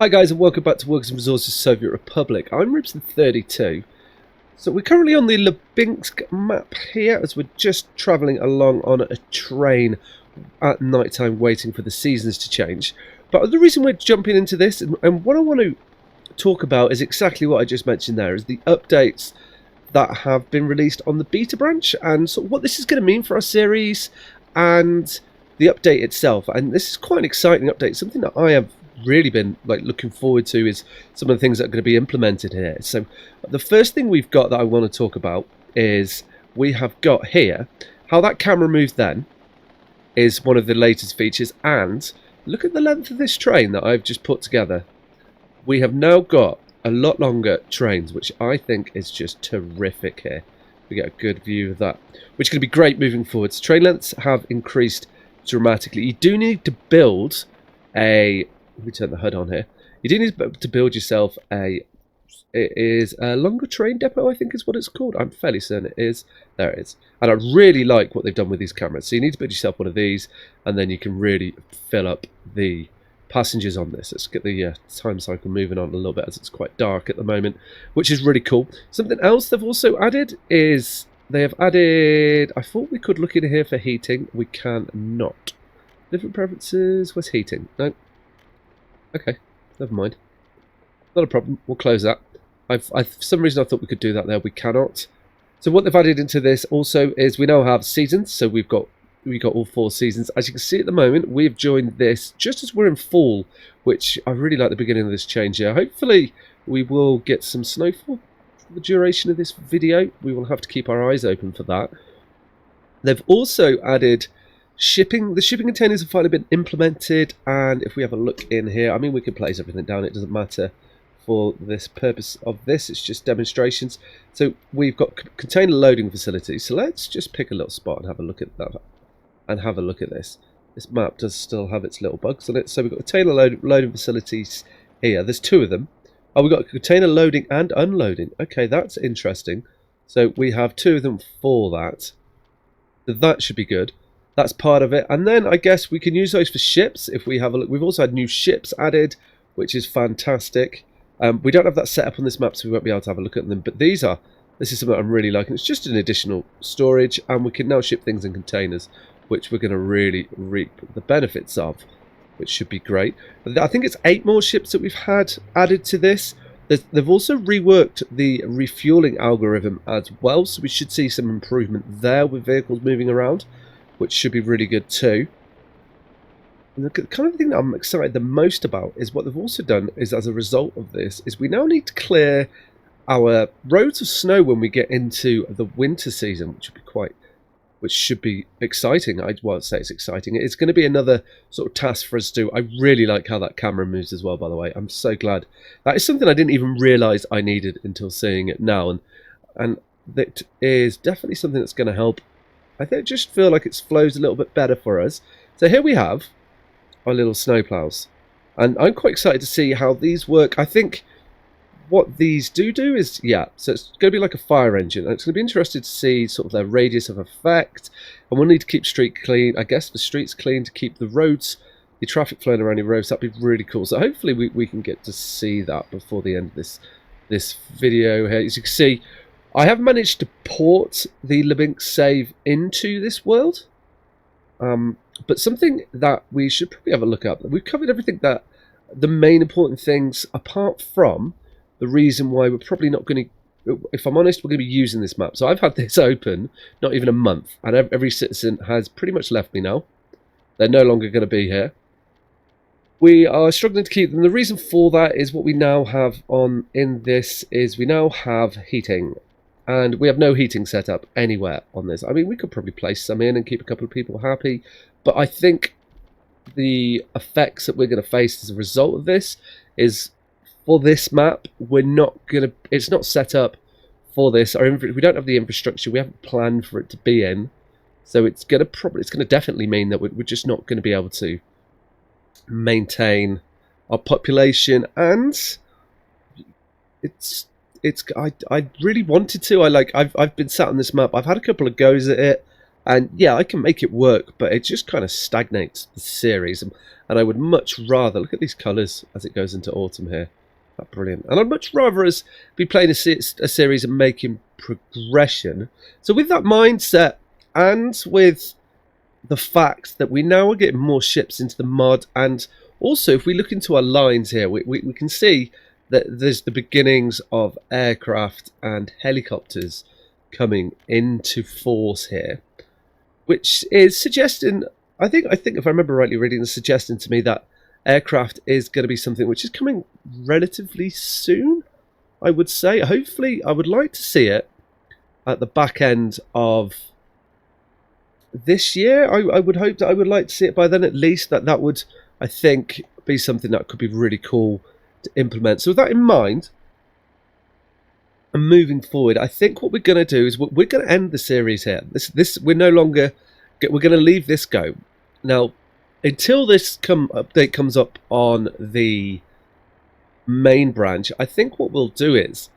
Hi guys and welcome back to Workers and Resources Soviet Republic. I'm Ribson32. So we're currently on the Lyubinsk map here as we're just travelling along on a train at night time waiting for the seasons to change. But the reason we're jumping into this and what I want to talk about is exactly what I just mentioned there, is the updates that have been released on the beta branch and sort of what this is going to mean for our series and the update itself. And this is quite an exciting update, something that I have really been looking forward to is some of the things that are going to be implemented here. So the first thing we've got that I want to talk about is we have got here how that camera moves then is one of the latest features, and look at the length of this train that I've just put together. We have now got a lot longer trains, which I think is just terrific here. We get a good view of that, which is going to be great moving forwards. Train lengths have increased dramatically. You do need to build a, let me turn the HUD on here. You do need to build yourself a longer train depot, I think is what it's called. I'm fairly certain it is. There it is. And I really like what they've done with these cameras. So you need to build yourself one of these, and then you can really fill up the passengers on this. Let's get the time cycle moving on a little bit as it's quite dark at the moment, which is really cool. Something else they've also added is they have added, I thought we could look in here for heating. We can not. Different preferences. Where's heating? No. Okay, never mind. Not a problem. We'll close that. For some reason I thought we could do that there. We cannot. So what they've added into this also is we now have seasons. So we've got all 4 seasons. As you can see at the moment, we've joined this just as we're in fall, which I really like the beginning of this change here. Hopefully we will get some snowfall for the duration of this video. We will have to keep our eyes open for that. They've also added shipping. The shipping containers have finally been implemented, and if we have a look in here, I mean, we can place everything down. It doesn't matter for this purpose of this. It's just demonstrations. So we've got container loading facilities. So let's just pick a little spot and have a look at that. And have a look at this. This map does still have its little bugs on it. So we've got container loading facilities here. There's 2 of them. Oh, we've got container loading and unloading. Okay, that's interesting. So we have 2 of them for that. So that should be good. That's part of it. And then I guess we can use those for ships if we have a look. We've also had new ships added, which is fantastic. We don't have that set up on this map, so we won't be able to have a look at them. But this is something I'm really liking. It's just an additional storage, and we can now ship things in containers, which we're going to really reap the benefits of, which should be great. I think it's 8 more ships that we've had added to this. They've also reworked the refueling algorithm as well, so we should see some improvement there with vehicles moving around, which should be really good too. And the kind of thing that I'm excited the most about is what they've also done is, as a result of this, is we now need to clear our roads of snow when we get into the winter season, which should be exciting. I won't say it's exciting. It's going to be another sort of task for us to do. I really like how that camera moves as well, by the way. I'm so glad. That is something I didn't even realise I needed until seeing it now. And that is definitely something that's going to help. I just feel like it flows a little bit better for us. So here we have our little snowplows. And I'm quite excited to see how these work. I think what these do is, so it's going to be like a fire engine. And it's going to be interesting to see sort of their radius of effect. And we'll need to keep street clean. I guess the streets clean to keep the roads, the traffic flowing around the roads. That'd be really cool. So hopefully we can get to see that before the end of this video here. As you can see, I have managed to port the Lyubinsk save into this world. But something that we should probably have a look at. We've covered everything that the main important things, apart from the reason why we're probably not going to, if I'm honest, we're going to be using this map. So I've had this open not even a month, and every citizen has pretty much left me now. They're no longer going to be here. We are struggling to keep them. The reason for that is what we now have on in this is we now have heating. And we have no heating set up anywhere on this. I mean, we could probably place some in and keep a couple of people happy. But I think the effects that we're going to face as a result of this is, for this map, we're not going to, it's not set up for this. We don't have the infrastructure. We haven't planned for it to be in. So it's going to definitely mean that we're just not going to be able to maintain our population. And I really wanted to. I've been sat on this map. I've had a couple of goes at it, And yeah, I can make it work, but it just kind of stagnates the series. And I would much rather, look at these colours as it goes into autumn here. That's brilliant. And I'd much rather us be playing a series and making progression. So with that mindset, and with the fact that we now are getting more ships into the mod, and also if we look into our lines here, we can see that there's the beginnings of aircraft and helicopters coming into force here, which is suggesting, I think if I remember rightly reading, it's suggesting to me that aircraft is going to be something which is coming relatively soon, I would say. Hopefully, I would like to see it at the back end of this year. I would hope that I would like to see it by then at least. That would, I think, be something that could be really cool to implement. So with that in mind, and moving forward, I think what we're going to do is we're going to end the series here. This we're no longer, we're going to leave this go. Now, until this update comes up on the main branch, I think what we'll do is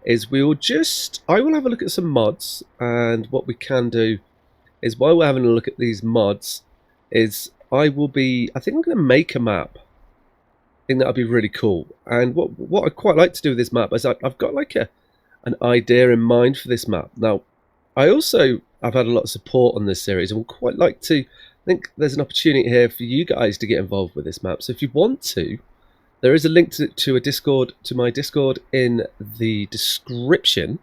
I will have a look at some mods, and what we can do is, while we're having a look at these mods, is I think I'm going to make a map. I think that would be really cool. And what I'd quite like to do with this map is I've got like an idea in mind for this map. Now, I've had a lot of support on this series, and would quite like to, I think there's an opportunity here for you guys to get involved with this map. So if you want to, there is a link to my Discord in the description.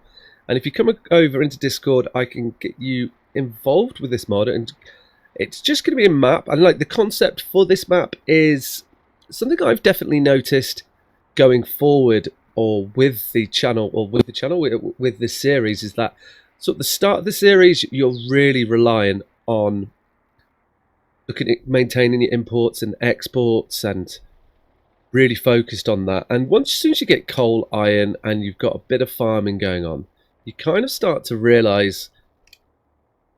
And if you come over into Discord, I can get you involved with this mod, and it's just going to be a map. And like, the concept for this map is something I've definitely noticed going forward, or with the channel, with this series, is that sort of the start of the series, you're really relying on looking at maintaining your imports and exports, and really focused on that. And as soon as you get coal, iron, and you've got a bit of farming going on, you kind of start to realize,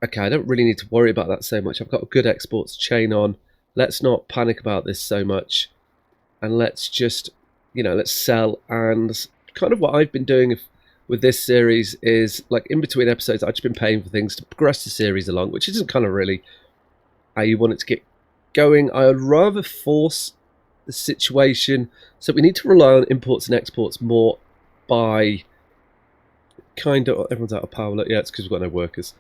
okay, I don't really need to worry about that so much. I've got a good exports chain on. Let's not panic about this so much, and let's just, let's sell. And kind of what I've been doing with this series is, like, in between episodes, I've just been paying for things to progress the series along, which isn't kind of really how you want it to get going. I would rather force the situation, so we need to rely on imports and exports more by kind of, everyone's out of power. Yeah, it's because we've got no workers.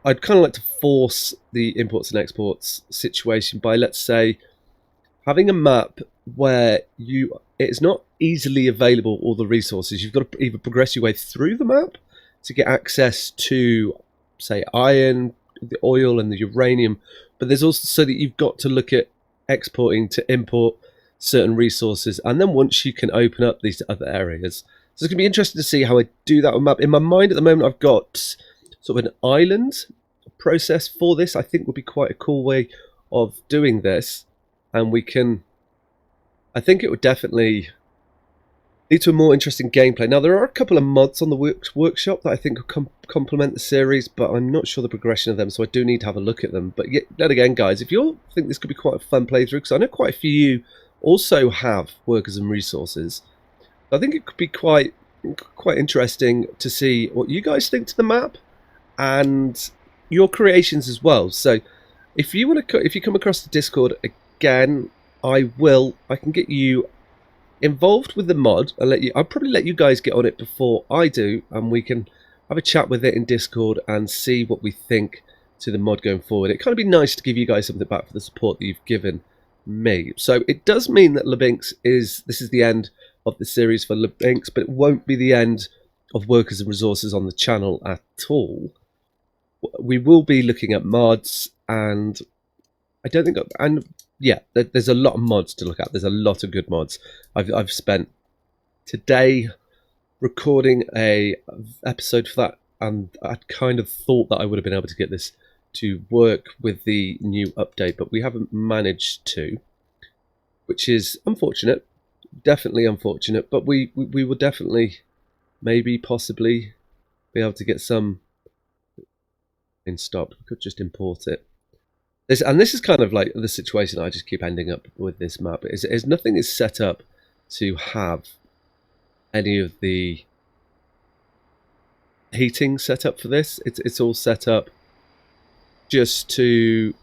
I'd kind of like to force the imports and exports situation by, let's say, having a map where it's not easily available, all the resources. You've got to either progress your way through the map to get access to, say, iron, the oil and the uranium, but there's also, so that you've got to look at exporting to import certain resources, and then once you can open up these other areas. So it's going to be interesting to see how I do that on map. In my mind at the moment, I've got sort of an island process for this. I think would be quite a cool way of doing this, and I think it would definitely lead to a more interesting gameplay. Now, there are a couple of mods on the workshop that I think will complement the series, but I'm not sure the progression of them, so I do need to have a look at them. But yet again, guys, if you think this could be quite a fun playthrough, because I know quite a few of you also have workers and resources, I think it could be quite interesting to see what you guys think to the map and your creations as well. So if you come across the Discord again, I can get you involved with the mod. I'll probably let you guys get on it before I do, and we can have a chat with it in Discord and see what we think to the mod going forward. It kind of be nice to give you guys something back for the support that you've given me. So it does mean that Lyubinsk is the end of the series for Lyubinsk, but it won't be the end of workers and resources on the channel at all. We will be looking at mods, and I don't think, and yeah, there's a lot of mods to look at. There's a lot of good mods. I've spent today recording a episode for that, and I kind of thought that I would have been able to get this to work with the new update, but we haven't managed to, which is unfortunate, definitely unfortunate. But we will definitely, maybe, possibly be able to get some in stock. We could just import it. This is kind of like the situation I just keep ending up with this map. Is nothing is set up to have any of the heating set up for this. It's all set up just to...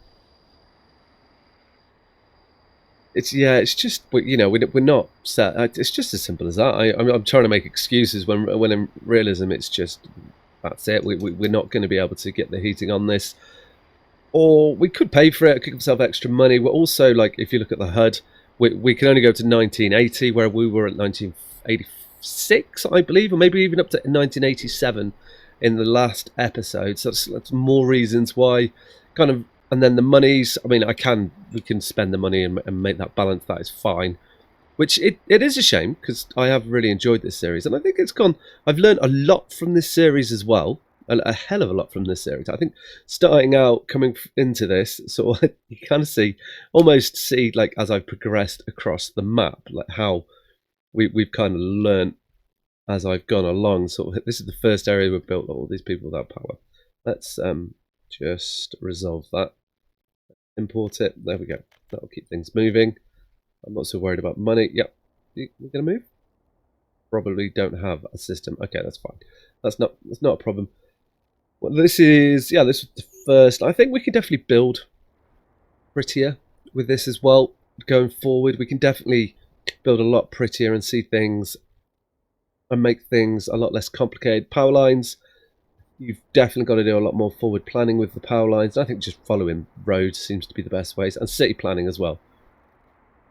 It's just, you know, we're not set. It's just as simple as that. I'm trying to make excuses when in realism it's just, that's it. We're not going to be able to get the heating on this, or we could pay for it, give ourselves extra money. We're also, like, if you look at the HUD, we can only go to 1980, where we were at 1986, I believe, or maybe even up to 1987 in the last episode. So that's more reasons why, kind of. And then the monies, I mean, we can spend the money and make that balance. That is fine. Which it is a shame, because I have really enjoyed this series, and I think I've learned a lot from this series as well, a hell of a lot from this series. I think starting out, coming into this, sort of, you kind of almost see, like, as I've progressed across the map, like how we've kind of learned as I've gone along. Sort of, this is the first area we've built all these people without power. Let's just resolve that. Import it. There we go. That'll keep things moving. I'm not so worried about money. Yep. We're gonna move. Probably don't have a system. Okay, that's fine. That's not a problem. Well, this is the first. I think we can definitely build prettier with this as well. Going forward, we can definitely build a lot prettier and see things and make things a lot less complicated. Power lines. You've definitely got to do a lot more forward planning with the power lines. I think just following roads seems to be the best ways, and city planning as well.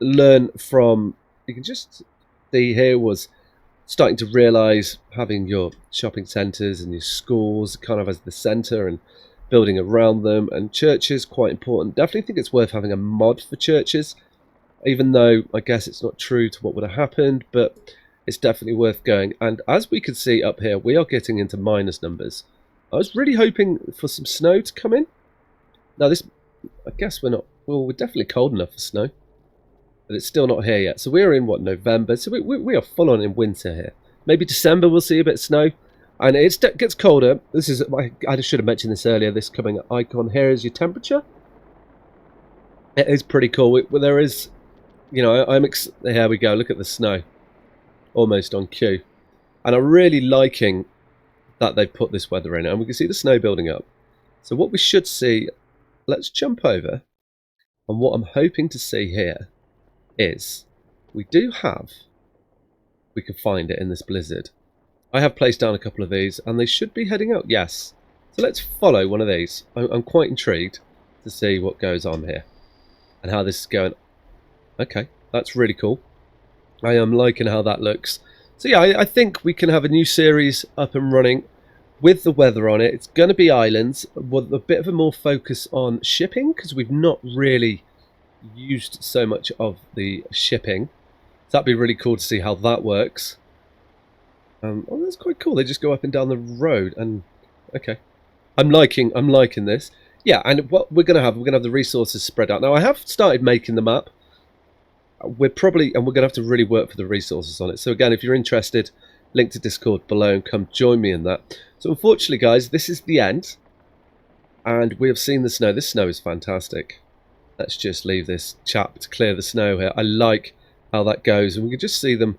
Learn from, you can just see here, was starting to realise having your shopping centres and your schools kind of as the centre and building around them, and churches, quite important. Definitely think it's worth having a mod for churches, even though I guess it's not true to what would have happened, but it's definitely worth going. And as we can see up here, we are getting into minus numbers. I was really hoping for some snow to come in. Now this, I guess we're not, well, we're definitely cold enough for snow, but it's still not here yet. So we're in, what, November? So we are full on in winter here. Maybe December we'll see a bit of snow, and it gets colder. This is, I should have mentioned this earlier, this coming icon here is your temperature. It is pretty cool. There is, you know, here we go, look at the snow. Almost on cue. And I'm really liking that they've put this weather in, and we can see the snow building up. So what we should see, let's jump over, and what I'm hoping to see here is we can find it in this blizzard. I have placed down a couple of these, and they should be heading out. Yes. So let's follow one of these. I'm quite intrigued to see what goes on here and how this is going. Okay, that's really cool. I am liking how that looks. So yeah, I think we can have a new series up and running with the weather on it. It's going to be islands with a bit of a more focus on shipping, because we've not really used so much of the shipping. So that'd be really cool to see how that works. Oh, that's quite cool. They just go up and down the road, and okay, I'm liking this. Yeah, and what we're gonna have the resources spread out. Now I have started making the map. We're going to have to really work for the resources on it. So again, if you're interested, link to Discord below and come join me in that. So unfortunately, guys, this is the end, and we have seen the snow. This snow is fantastic. Let's just leave this chap to clear the snow here. I like how that goes, and we can just see them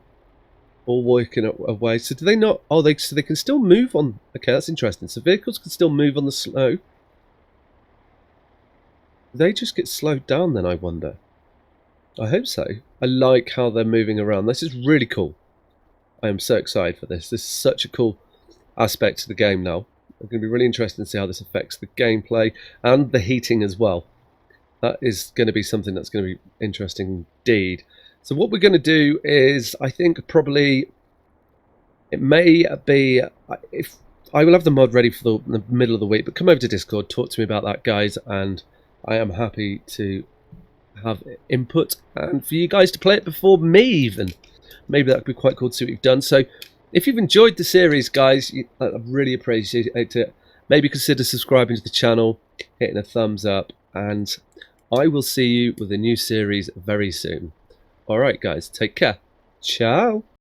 all working away. So do they not? Oh, so they can still move on. Okay, that's interesting. So vehicles can still move on the snow. Do they just get slowed down then, I wonder? I hope so. I like how they're moving around. This is really cool. I am so excited for this. This is such a cool aspect to the game now. It's going to be really interesting to see how this affects the gameplay and the heating as well. That is going to be something that's going to be interesting indeed. So what we're going to do is, I think probably, it may be, if I will have the mod ready for the middle of the week, but come over to Discord, talk to me about that, guys, and I am happy to have input and for you guys to play it before me even. Maybe that could be quite cool to see what you've done. So if you've enjoyed the series, guys, I really appreciate it. Maybe consider subscribing to the channel, hitting a thumbs up, and I will see you with a new series very soon. Alright guys, take care. Ciao.